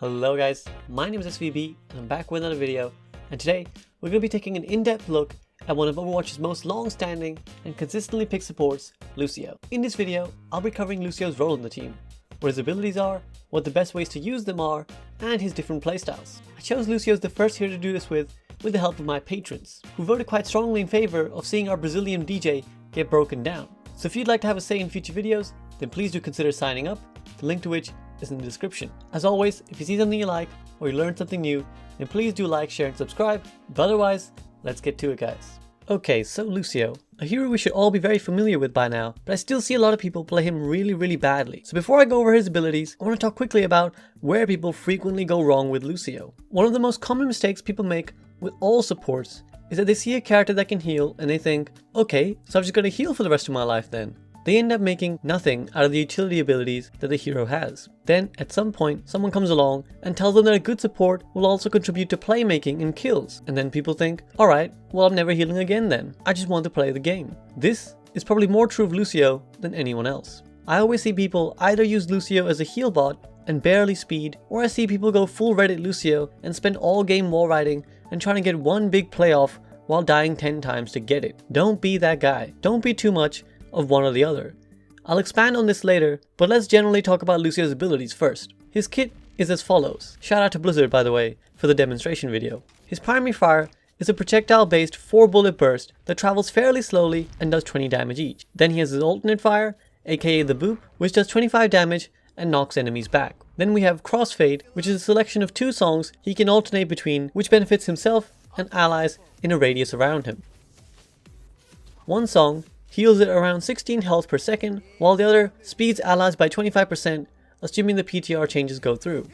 Hello guys, my name is SVB and I'm back with another video, and today we're going to be taking an in-depth look at one of Overwatch's most long-standing and consistently picked supports, Lucio. In this video, I'll be covering Lucio's role in the team, what his abilities are, what the best ways to use them are, and his different playstyles. I chose Lucio as the first hero to do this with the help of my patrons, who voted quite strongly in favor of seeing our Brazilian DJ get broken down. So if you'd like to have a say in future videos, then please do consider signing up, the link to which is in the description. As always, if you see something you like or you learn something new, then please do like, share and subscribe. But otherwise, let's get to it guys. Okay, so Lucio, a hero we should all be very familiar with by now, but I still see a lot of people play him really badly. So before I go over his abilities, I want to talk quickly about where people frequently go wrong with Lucio. One of the most common mistakes people make with all supports is that they see a character that can heal and they think, okay, so I'm just going to heal for the rest of my life then. They end up making nothing out of the utility abilities that the hero has. Then, at some point, someone comes along and tells them that a good support will also contribute to playmaking and kills. And then people think, alright, well I'm never healing again then. I just want to play the game. This is probably more true of Lucio than anyone else. I always see people either use Lucio as a heal bot and barely speed, or I see people go full Reddit Lucio and spend all game wall riding and trying to get one big playoff while dying 10 times to get it. Don't be that guy. Don't be too much of one or the other. I'll expand on this later, but let's generally talk about Lucio's abilities first. His kit is as follows. Shout out to Blizzard, by the way, for the demonstration video. His primary fire is a projectile based 4-bullet burst that travels fairly slowly and does 20 damage each. Then he has his alternate fire, aka the boop, which does 25 damage and knocks enemies back. Then we have Crossfade, which is a selection of 2 songs he can alternate between, which benefits himself and allies in a radius around him. One song heals it around 16 health per second, while the other speeds allies by 25%, assuming the PTR changes go through.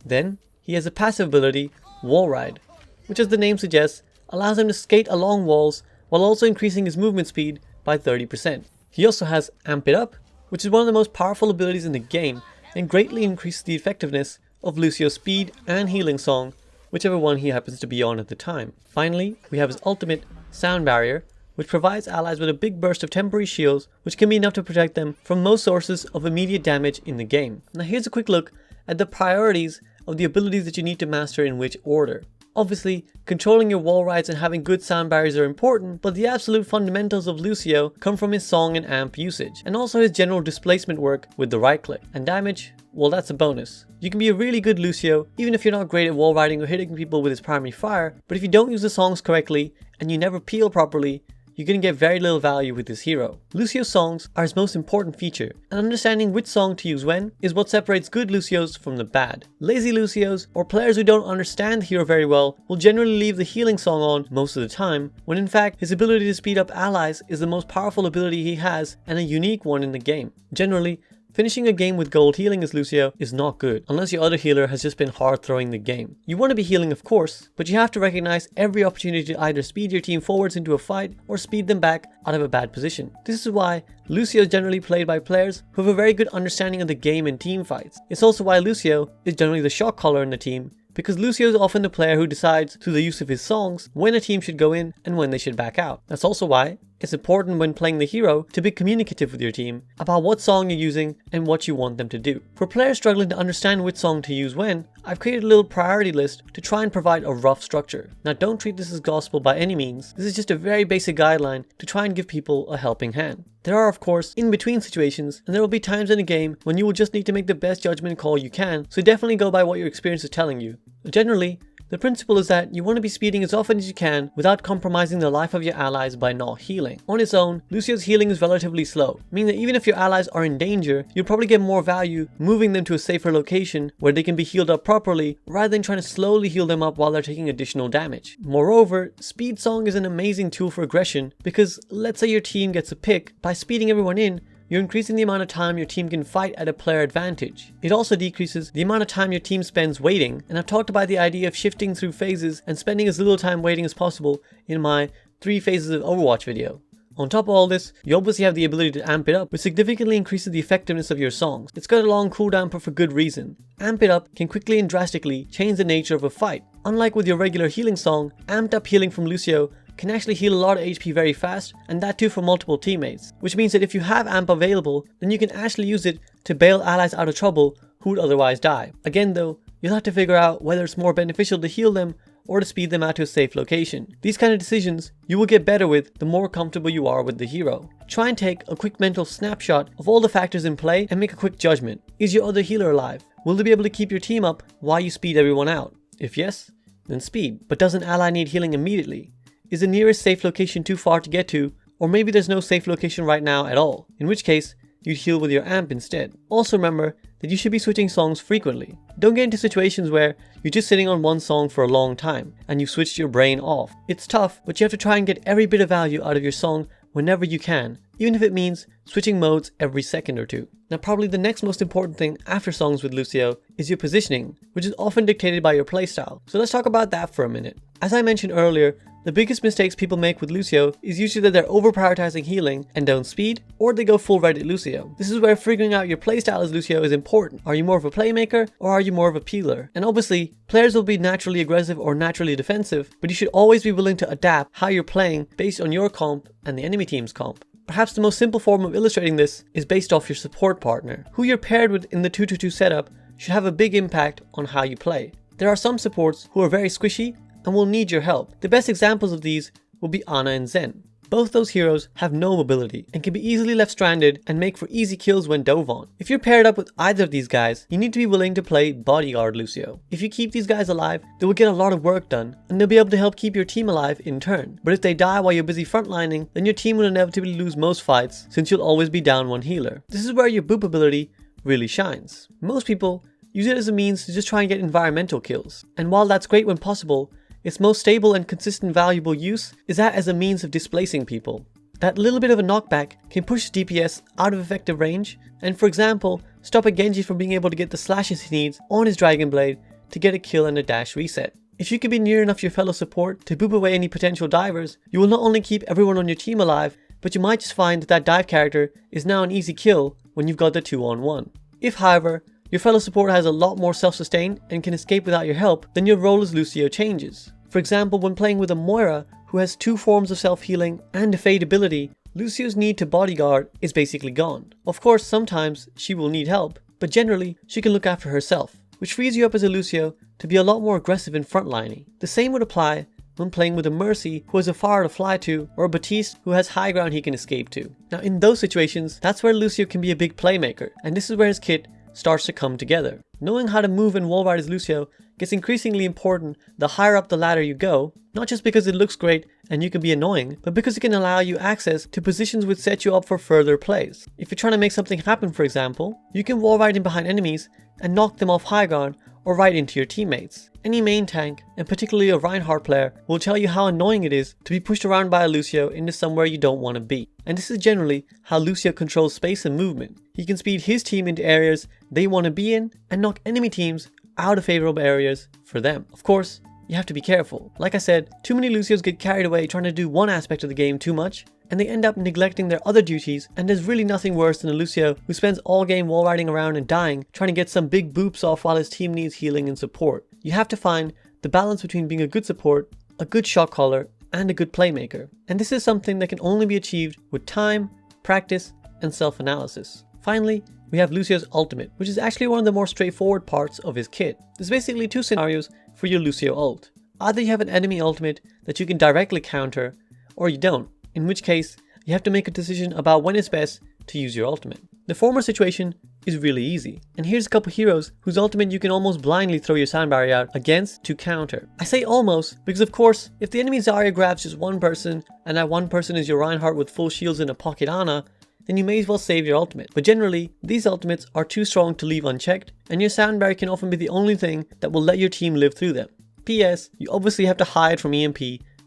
Then, he has a passive ability, Wall Ride, which as the name suggests, allows him to skate along walls while also increasing his movement speed by 30%. He also has Amp It Up, which is one of the most powerful abilities in the game and greatly increases the effectiveness of Lucio's speed and healing song, whichever one he happens to be on at the time. Finally, we have his ultimate, Sound Barrier, which provides allies with a big burst of temporary shields, which can be enough to protect them from most sources of immediate damage in the game. Now here's a quick look at the priorities of the abilities that you need to master in which order. Obviously, controlling your wall rides and having good sound barriers are important, but the absolute fundamentals of Lucio come from his song and amp usage, and also his general displacement work with the right click. And damage, well that's a bonus. You can be a really good Lucio, even if you're not great at wall riding or hitting people with his primary fire, but if you don't use the songs correctly, and you never peel properly, you're going to get very little value with this hero. Lucio's songs are his most important feature, and understanding which song to use when is what separates good Lucios from the bad. Lazy Lucios, or players who don't understand the hero very well, will generally leave the healing song on most of the time, when in fact his ability to speed up allies is the most powerful ability he has and a unique one in the game. Generally, finishing a game with gold healing as Lucio is not good, unless your other healer has just been hard throwing the game. You want to be healing of course, but you have to recognize every opportunity to either speed your team forwards into a fight or speed them back out of a bad position. This is why Lucio is generally played by players who have a very good understanding of the game and team fights. It's also why Lucio is generally the shot caller in the team, because Lucio is often the player who decides through the use of his songs when a team should go in and when they should back out. That's also why it's important when playing the hero to be communicative with your team about what song you're using and what you want them to do. For players struggling to understand which song to use when, I've created a little priority list to try and provide a rough structure. Now don't treat this as gospel by any means, this is just a very basic guideline to try and give people a helping hand. There are of course in-between situations, and there will be times in a game when you will just need to make the best judgment call you can, so definitely go by what your experience is telling you. Generally, the principle is that you want to be speeding as often as you can without compromising the life of your allies by not healing. On its own, Lucio's healing is relatively slow, meaning that even if your allies are in danger, you'll probably get more value moving them to a safer location where they can be healed up properly rather than trying to slowly heal them up while they're taking additional damage. Moreover, Speed Song is an amazing tool for aggression because let's say your team gets a pick, by speeding everyone in, you're increasing the amount of time your team can fight at a player advantage. It also decreases the amount of time your team spends waiting, and I've talked about the idea of shifting through phases and spending as little time waiting as possible in my 3 phases of Overwatch video. On top of all this, you obviously have the ability to amp it up, which significantly increases the effectiveness of your songs. It's got a long cooldown but for good reason. Amp it up can quickly and drastically change the nature of a fight. Unlike with your regular healing song, amped up healing from Lucio can actually heal a lot of HP very fast, and that too for multiple teammates. Which means that if you have amp available, then you can actually use it to bail allies out of trouble who would otherwise die. Again though, you'll have to figure out whether it's more beneficial to heal them or to speed them out to a safe location. These kind of decisions you will get better with the more comfortable you are with the hero. Try and take a quick mental snapshot of all the factors in play and make a quick judgment. Is your other healer alive? Will they be able to keep your team up while you speed everyone out? If yes, then speed. But does an ally need healing immediately? Is the nearest safe location too far to get to? Or maybe there's no safe location right now at all, in which case you'd heal with your amp instead. Also remember that you should be switching songs frequently. Don't get into situations where you're just sitting on one song for a long time and you've switched your brain off. It's tough, but you have to try and get every bit of value out of your song whenever you can, even if it means switching modes every second or two. Now probably the next most important thing after songs with Lucio is your positioning, which is often dictated by your playstyle. So let's talk about that for a minute. As I mentioned earlier, the biggest mistakes people make with Lucio is usually that they're over prioritizing healing and don't speed, or they go full Reddit Lucio. This is where figuring out your playstyle as Lucio is important. Are you more of a playmaker or are you more of a peeler? And obviously, players will be naturally aggressive or naturally defensive, but you should always be willing to adapt how you're playing based on your comp and the enemy team's comp. Perhaps the most simple form of illustrating this is based off your support partner. Who you're paired with in the 2-2-2 setup should have a big impact on how you play. There are some supports who are very squishy and will need your help. The best examples of these will be Ana and Zen. Both those heroes have no mobility and can be easily left stranded and make for easy kills when dove on. If you're paired up with either of these guys, you need to be willing to play bodyguard Lucio. If you keep these guys alive, they will get a lot of work done and they'll be able to help keep your team alive in turn. But if they die while you're busy frontlining, then your team will inevitably lose most fights since you'll always be down one healer. This is where your boop ability really shines. Most people use it as a means to just try and get environmental kills. And while that's great when possible, its most stable and consistent valuable use is that as a means of displacing people. That little bit of a knockback can push DPS out of effective range and, for example, stop a Genji from being able to get the slashes he needs on his Dragon Blade to get a kill and a dash reset. If you can be near enough your fellow support to boop away any potential divers, you will not only keep everyone on your team alive, but you might just find that dive character is now an easy kill when you've got the 2-on-1. If, however, your fellow support has a lot more self-sustain and can escape without your help, then your role as Lucio changes. For example, when playing with a Moira who has 2 forms of self-healing and a fade ability, Lucio's need to bodyguard is basically gone. Of course, sometimes she will need help, but generally she can look after herself, which frees you up as a Lucio to be a lot more aggressive in frontlining. The same would apply when playing with a Mercy who has a fire to fly to, or a Baptiste who has high ground he can escape to. Now in those situations, that's where Lucio can be a big playmaker, and this is where his kit starts to come together. Knowing how to move and wall ride as Lucio gets increasingly important the higher up the ladder you go, not just because it looks great and you can be annoying, but because it can allow you access to positions which set you up for further plays. If you're trying to make something happen, for example, you can wall ride in behind enemies and knock them off high ground or right into your teammates. Any main tank, and particularly a Reinhardt player, will tell you how annoying it is to be pushed around by a Lucio into somewhere you don't want to be. And this is generally how Lucio controls space and movement. He can speed his team into areas they want to be in and knock enemy teams out of favorable areas for them. Of course, you have to be careful. Like I said, too many Lucios get carried away trying to do one aspect of the game too much, and they end up neglecting their other duties, and there's really nothing worse than a Lucio who spends all game wall riding around and dying, trying to get some big boops off while his team needs healing and support. You have to find the balance between being a good support, a good shot caller, and a good playmaker. And this is something that can only be achieved with time, practice, and self-analysis. Finally, we have Lucio's ultimate, which is actually one of the more straightforward parts of his kit. There's basically 2 scenarios for your Lucio ult. Either you have an enemy ultimate that you can directly counter, or you don't, in which case you have to make a decision about when it's best to use your ultimate. The former situation is really easy, and here's a couple heroes whose ultimate you can almost blindly throw your sound barrier out against to counter. I say almost because of course, if the enemy Zarya grabs just one person and that one person is your Reinhardt with full shields and a pocket Ana, then you may as well save your ultimate. But generally, these ultimates are too strong to leave unchecked, and your sound barrier can often be the only thing that will let your team live through them. PS, you obviously have to hide from EMP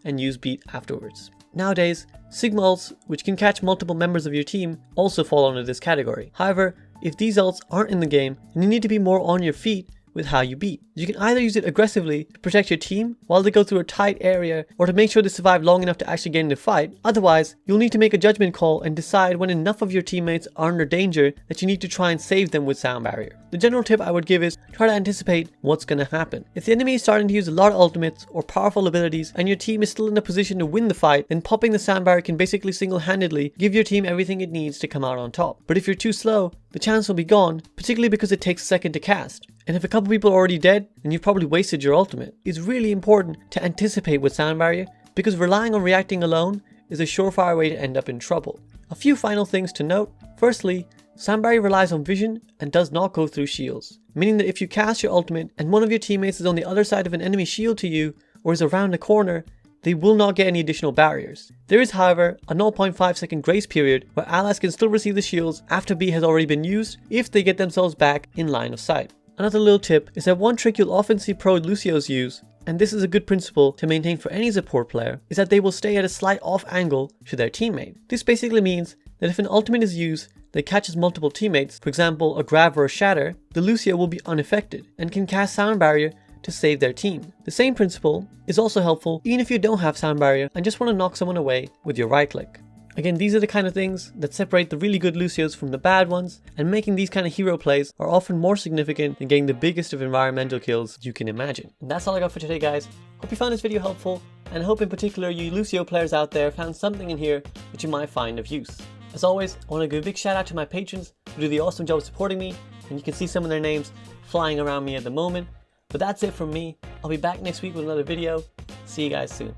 and use beat afterwards. Nowadays, Sigma ults, which can catch multiple members of your team, also fall under this category. However, if these ults aren't in the game, then you need to be more on your feet with how you beat. You can either use it aggressively to protect your team while they go through a tight area, or to make sure they survive long enough to actually get in the fight. Otherwise, you'll need to make a judgment call and decide when enough of your teammates are under danger that you need to try and save them with sound barrier. The general tip I would give is try to anticipate what's going to happen. If the enemy is starting to use a lot of ultimates or powerful abilities and your team is still in a position to win the fight, then popping the sound barrier can basically single-handedly give your team everything it needs to come out on top. But if you're too slow, the chance will be gone, particularly because it takes a second to cast. And if a couple people are already dead, then you've probably wasted your ultimate. It's really important to anticipate with sound barrier, because relying on reacting alone is a surefire way to end up in trouble. A few final things to note. Firstly, sound barrier relies on vision and does not go through shields, meaning that if you cast your ultimate and one of your teammates is on the other side of an enemy shield to you or is around a corner, they will not get any additional barriers. There is, however, a 0.5 second grace period where allies can still receive the shields after B has already been used if they get themselves back in line of sight. Another little tip is that one trick you'll often see pro Lucios use, and this is a good principle to maintain for any support player, is that they will stay at a slight off angle to their teammate. This basically means that if an ultimate is used that catches multiple teammates, for example a grab or a shatter, the Lucio will be unaffected and can cast sound barrier to save their team. The same principle is also helpful even if you don't have sound barrier and just want to knock someone away with your right click. Again, these are the kind of things that separate the really good Lucios from the bad ones, and making these kind of hero plays are often more significant than getting the biggest of environmental kills you can imagine. And that's all I got for today, guys. Hope you found this video helpful, and I hope in particular you Lucio players out there found something in here that you might find of use. As always, I want to give a big shout out to my patrons who do the awesome job of supporting me, and you can see some of their names flying around me at the moment. But that's it from me. I'll be back next week with another video. See you guys soon.